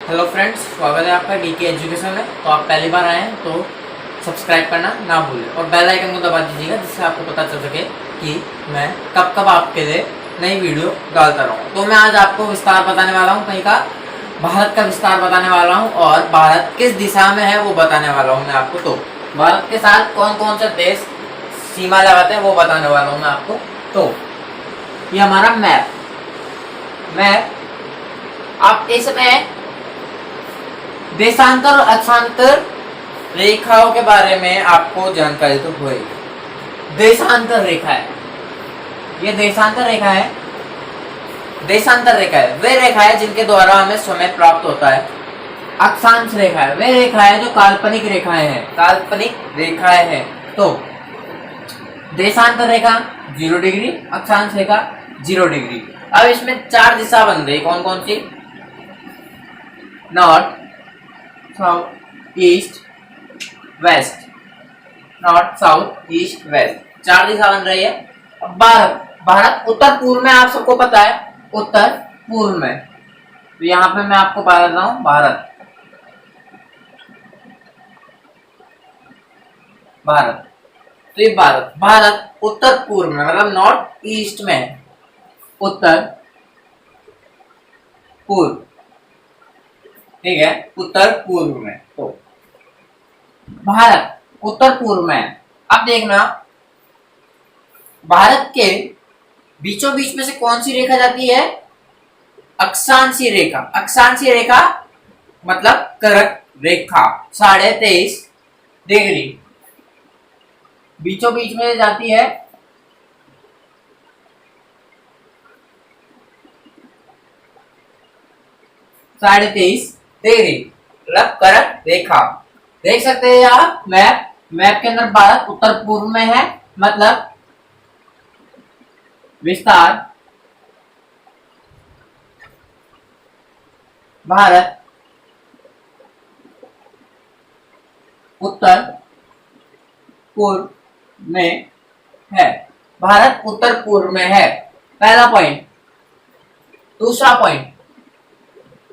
Hello friends, स्वागत है आपका डीके एजुकेशन में। तो आप पहली बार आए हैं तो सब्सक्राइब करना ना भूलें और बेल आइकन को दबा दीजिएगा, जिससे आपको पता चल सके कि मैं कब कब आपके लिए नई वीडियो डालता रहूँ। तो मैं आज आपको विस्तार बताने वाला हूँ, कहीं का भारत का विस्तार बताने वाला हूँ और भारत किस दिशा में है वो बताने वाला हूँ मैं आपको। तो भारत के साथ कौन कौन से देश सीमा लगाते हैं वो बताने वाला हूँ मैं आपको। तो ये हमारा मैप आप इसमें देशांतर और अक्षांतर रेखाओं के बारे में आपको जानकारी तो होगी। देशांतर रेखा है, ये देशांतर रेखा है। देशांतर रेखा है वे रेखा है जिनके द्वारा हमें समय प्राप्त होता है। अक्षांश रेखा है वे रेखा है जो काल्पनिक रेखाएं हैं, काल्पनिक रेखाएं हैं। तो देशांतर रेखा 0 डिग्री, अक्षांश रेखा 0 डिग्री। अब इसमें 4 दिशा बन गई, कौन कौन सी? North, south, east, west. North, south, east, west, 4 दिशा बन रही है। अब भारत उत्तर पूर्व में, आप सबको पता है उत्तर पूर्व में। तो यहाँ पे मैं आपको बता रहा हूँ भारत तो ये भारत उत्तर पूर्व में, मतलब नॉर्थ ईस्ट में, उत्तर पूर्व, ठीक है, उत्तर पूर्व में। तो भारत उत्तर पूर्व में। अब देखना, भारत के बीचों बीच में से कौन सी रेखा जाती है? अक्षांशीय रेखा। अक्षांशीय रेखा मतलब कर्क रेखा 23.5 डिग्री बीचों बीच में जाती है। साढ़े 23 डिग्री मतलब कर्क रेखा। देख सकते हैं आप मैप के अंदर भारत उत्तर पूर्व में है, मतलब विस्तार भारत उत्तर पूर्व में है। भारत उत्तर पूर्व में है, पहला पॉइंट। दूसरा पॉइंट,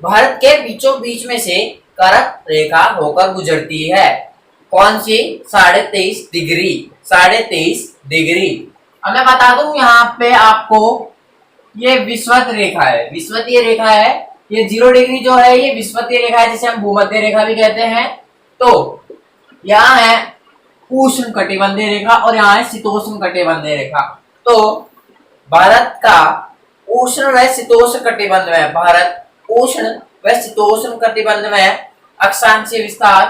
भारत के बीचों बीच में से कर्क रेखा होकर गुजरती है। कौन सी? 23.5 डिग्री। 23.5 डिग्री। अब मैं बता दूं यहाँ पे आपको, ये विषुवत रेखा है, विषुवतीय रेखा है। ये 0 डिग्री जो है ये विषुवतीय रेखा है, जिसे हम भूमध्य रेखा भी कहते हैं। तो यहाँ है उष्ण कटिबंधीय रेखा और यहाँ है शीतोष्ण कटिबंधीय रेखा। तो भारत का उष्ण व शीतोष्ण कटिबंध में, भारत उष्ण व शीतोष्ण कटिबंध में अक्षांशीय विस्तार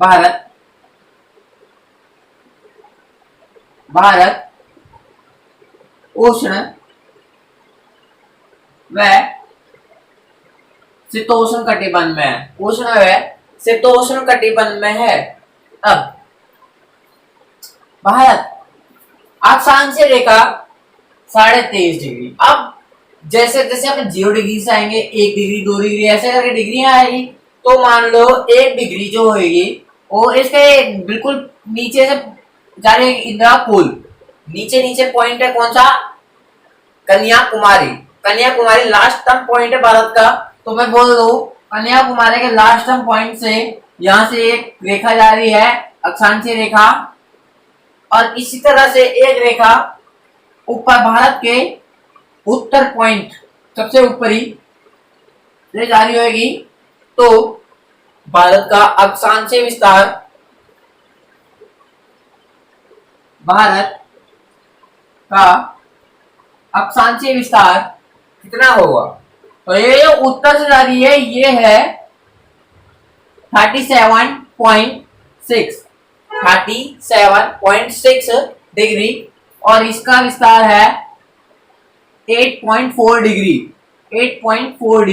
भारत उष्ण व शीतोष्ण कटिबंध में, उष्ण व शीतोष्ण कटिबंध में है। अब भारत अक्षांशीय रेखा 23.5 डिग्री। अब जैसे जैसे अपन 0 डिग्री से आएंगे, 1 डिग्री, 2 डिग्री, ऐसे करके डिग्रियां आएगी। तो मान लो 1 डिग्री जो होगी वो इसके बिल्कुल नीचे से जा रही है, इंदिरा पुल नीचे पॉइंट है, कौन सा? कन्याकुमारी लास्ट पॉइंट है भारत का। तो मैं बोल दूं कन्याकुमारी के लास्ट पॉइंट से यहां से एक रेखा जा रही है, अक्षांशीय रेखा, और इसी तरह से एक रेखा ऊपर भारत के उत्तर पॉइंट सबसे ऊपरी से जारी होगी। तो भारत का अक्षांशीय विस्तार, भारत का अक्षांशीय विस्तार कितना होगा? तो ये जो उत्तर से जा रही है ये है 37.6 डिग्री और इसका विस्तार है 8.4 डिग्री। 8.4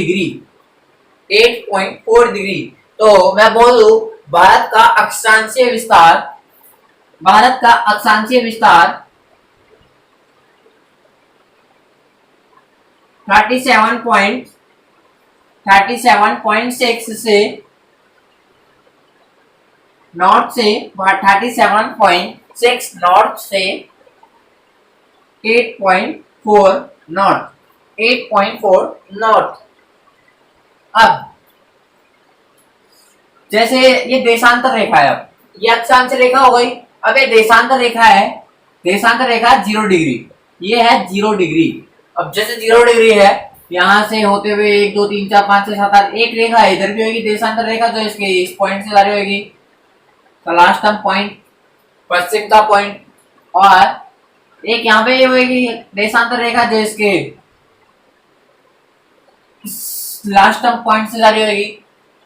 डिग्री। तो मैं बोलूं भारत का अक्षांशीय विस्तार 37.6 से नॉर्थ से 37.6 नॉर्थ से 8.4 नॉर्थ। अब जैसे ये देशांतर रेखा है, अब ये अक्षांश रेखा हो गई। अब ये देशांतर रेखा है, देशांतर रेखा 0 डिग्री, ये है 0 डिग्री। अब जैसे 0 डिग्री है, यहाँ से होते हुए 1 2 3 4 5 6 7 8 एक रेखा इधर भी होगी देशांतर रेखा, जो इसके इस पॉइंट से जारी होगी, तो लास्ट टर्म पॉइंट, पश्चिम का पॉइंट, और एक यहाँ पे होगी देशांतर रेखा जो इसके लास्ट टर्म पॉइंट से जारी होगी।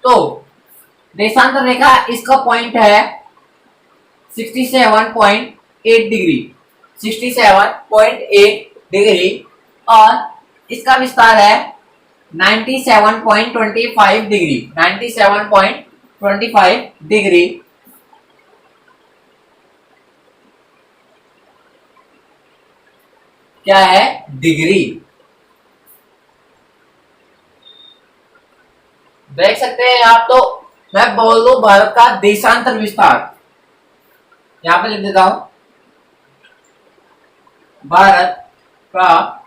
तो देशांतर रेखा इसका पॉइंट है 67.8 डिग्री, 67.8 डिग्री, और इसका विस्तार है 97.25 डिग्री, 97.25 डिग्री। क्या है? डिग्री। देख सकते हैं आप। तो मैं बोल दूं भारत का देशांतर विस्तार, यहां पे लिख देता हूं, भारत का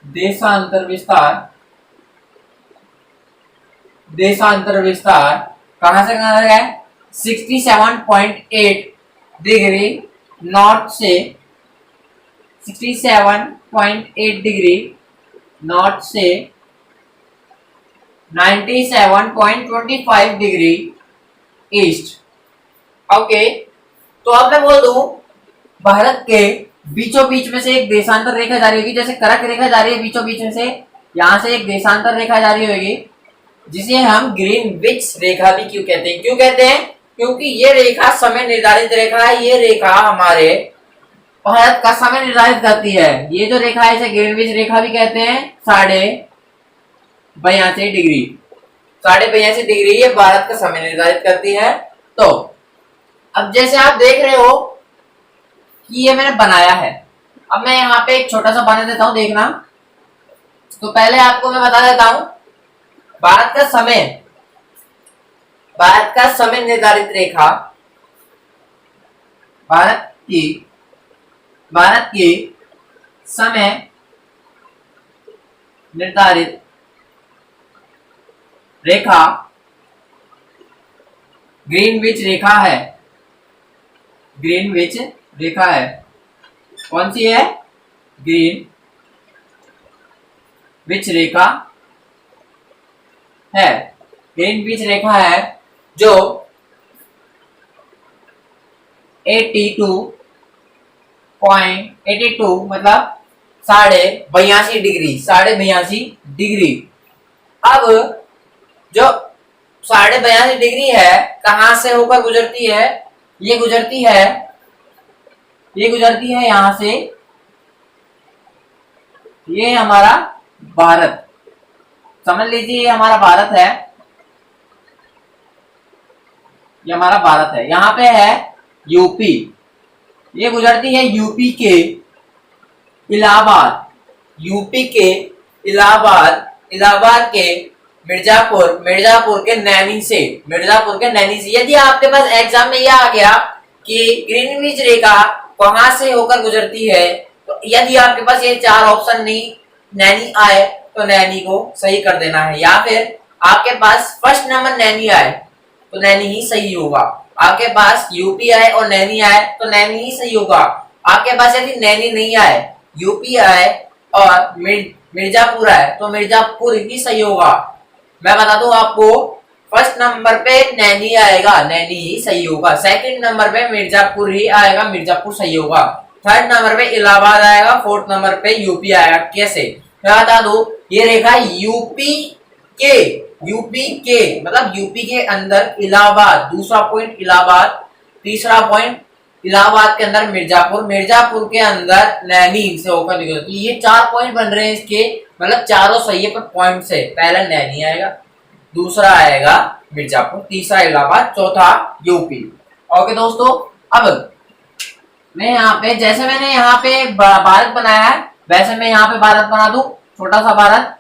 देशांतर विस्तार, देशांतर विस्तार कहां से कहां है? 67.8 डिग्री नॉर्थ से, 67.8 डिग्री नॉर्थ से 97.25 डिग्री ईस्ट। ओके, तो अब मैं बोल दूं भारत के बीचों बीच में से एक देशांतर रेखा जारी होगी, जैसे कर्क रेखा जारी है बीचों बीच में से, यहां से एक देशांतर रेखा जारी होगी, जिसे हम ग्रीनविच रेखा भी क्यों कहते हैं? क्यों कहते हैं? क्योंकि ये रेखा समय निर्धारित रेखा है। ये रेखा हमारे भारत का समय निर्धारित करती है। ये जो रेखा है इसे ग्रीनविच रेखा भी कहते हैं। 82.5 डिग्री, 82.5 डिग्री ये भारत का समय निर्धारित करती है। तो अब जैसे आप देख रहे हो कि ये मैंने बनाया है, अब मैं यहाँ पे एक छोटा सा बना देता हूं, देखना। तो पहले आपको मैं बता देता हूं भारत का समय, भारत का समय निर्धारित रेखा, भारत की समय निर्धारित रेखा ग्रीनविच रेखा है। ग्रीनविच रेखा है। कौन सी है? ग्रीनविच रेखा है। ग्रीनविच रेखा है जो 82 मतलब 82.5 डिग्री, 82.5 डिग्री। अब जो 82.5 डिग्री है कहां से होकर गुजरती है? ये गुजरती है यहां से, ये हमारा भारत, समझ लीजिए ये हमारा भारत है, ये हमारा भारत है। यहां पे है यूपी, ये गुजरती है यूपी के इलाहाबाद, यूपी के इलाहाबाद, इलाहाबाद के मिर्जापुर, मिर्जापुर के नैनी से, मिर्जापुर के नैनी से। यदि आपके पास एग्जाम में यह आ गया कि ग्रीनविच रेखा कहां से होकर गुजरती है, तो यदि आपके पास ये 4 ऑप्शन नहीं नैनी आए तो नैनी को सही कर देना है, या फिर आपके पास फर्स्ट नंबर नैनी आए तो नैनी ही सही होगा। आपके पास यूपी आए और नैनी आए तो नैनी ही सही होगा। आपके पास यदि नैनी नहीं आए, यूपी आए और मिर्जापुर आए तो मिर्जापुर ही सही होगा। मैं बता दूं आपको, फर्स्ट नंबर पे नैनी आएगा, नैनी ही सही होगा। सेकंड नंबर पे मिर्जापुर ही आएगा, मिर्जापुर सही होगा। थर्ड नंबर पे इलाहाबाद आएगा, फोर्थ नंबर पे यूपी आएगा। कैसे? मैं बता दूं, ये रेखा यूपी के मतलब यूपी के अंदर इलाहाबाद, दूसरा पॉइंट इलाहाबाद, तीसरा पॉइंट इलाहाबाद के अंदर मिर्जापुर, मिर्जापुर के अंदर नैनी से होकर निकलती। ये 4 पॉइंट बन रहे हैं इसके, मतलब चारों सही है पर पॉइंट से। पहला नैनी आएगा, दूसरा आएगा मिर्जापुर, तीसरा इलाहाबाद, चौथा यूपी। ओके दोस्तों, अब मैं यहाँ पे, जैसे मैंने यहाँ पे भारत बनाया है वैसे मैं यहाँ पे भारत बना दूं, छोटा सा भारत।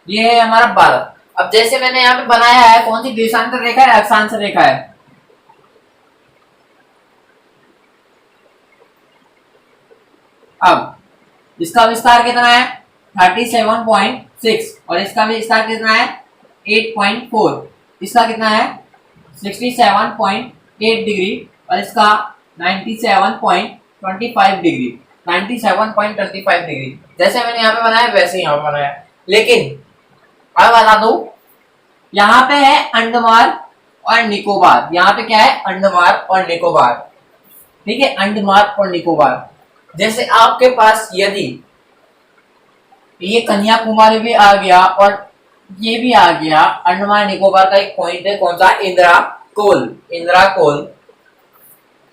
ये है हमारा भारत। अब जैसे मैंने यहाँ पे बनाया है, कौन सी देशांतर रेखा है, अक्षांश रेखा है। अब इसका विस्तार कितना है 37.6 और इसका विस्तार कितना है 8.4, इसका कितना है 67.8 डिग्री और इसका 97.25 डिग्री, 97.25 डिग्री। जैसे मैंने यहाँ पे बनाया वैसे यहाँ पे बनाया। लेकिन अब बता दो, यहाँ पे है अंडमान और निकोबार, यहाँ पे क्या है अंडमान और निकोबार, ठीक है, अंडमान और निकोबार। जैसे आपके पास यदि ये कन्याकुमारी भी आ गया और ये भी आ गया, अंडमान निकोबार का एक पॉइंट है, कौन सा, इंदिरा कोल, इंदिरा कोल,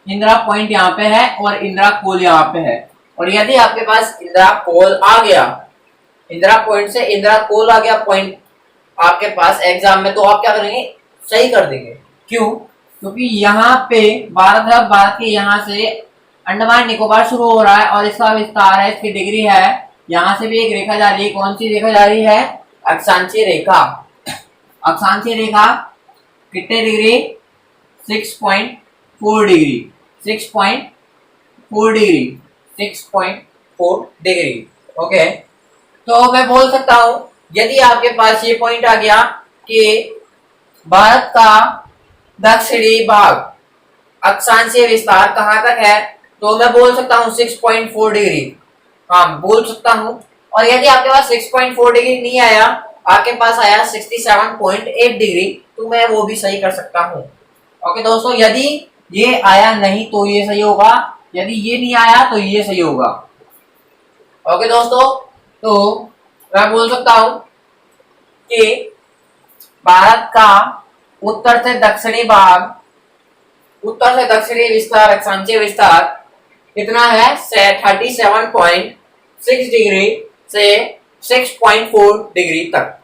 इंदिरा पॉइंट यहाँ पे है और इंदिरा कोल यहाँ पे है। और यदि आपके पास इंदिरा कोल आ गया, इंदिरा पॉइंट से इंदिरा कोल आ गया पॉइंट आपके पास एग्जाम में, तो आप क्या करेंगे, सही कर देंगे। क्यों? क्योंकि यहाँ पे भारत के यहाँ से अंडमान निकोबार शुरू हो रहा है और इसका विस्तार है, इसकी डिग्री है, यहाँ से भी एक रेखा जा रही है, कौन सी रेखा जा रही है, अक्षांशीय रेखा। अक्षांशीय रेखा कितने degree, 6.4 degree, 6.4 degree, 6.4 degree. Okay, तो मैं बोल सकता हूं यदि आपके पास ये पॉइंट आ गया कि भारत का दक्षिणी भाग अक्षांशीय विस्तार कहां तक है, तो मैं बोल सकता हूं 6.4 डिग्री, हाँ बोल सकता हूं। और यदि आपके पास 6.4 डिग्री नहीं आया, आपके पास आया 67.8 डिग्री, तो मैं वो भी सही कर सकता हूं। ओके दोस्तों, यदि ये आया नहीं तो ये सही होगा, यदि ये नहीं आया तो ये सही होगा। ओके दोस्तों, तो मैं बोल सकता हूं कि भारत का उत्तर से दक्षिणी भाग, उत्तर से दक्षिणी विस्तार, अक्षांशीय विस्तार कितना है 37.6 डिग्री से 6.4 डिग्री तक।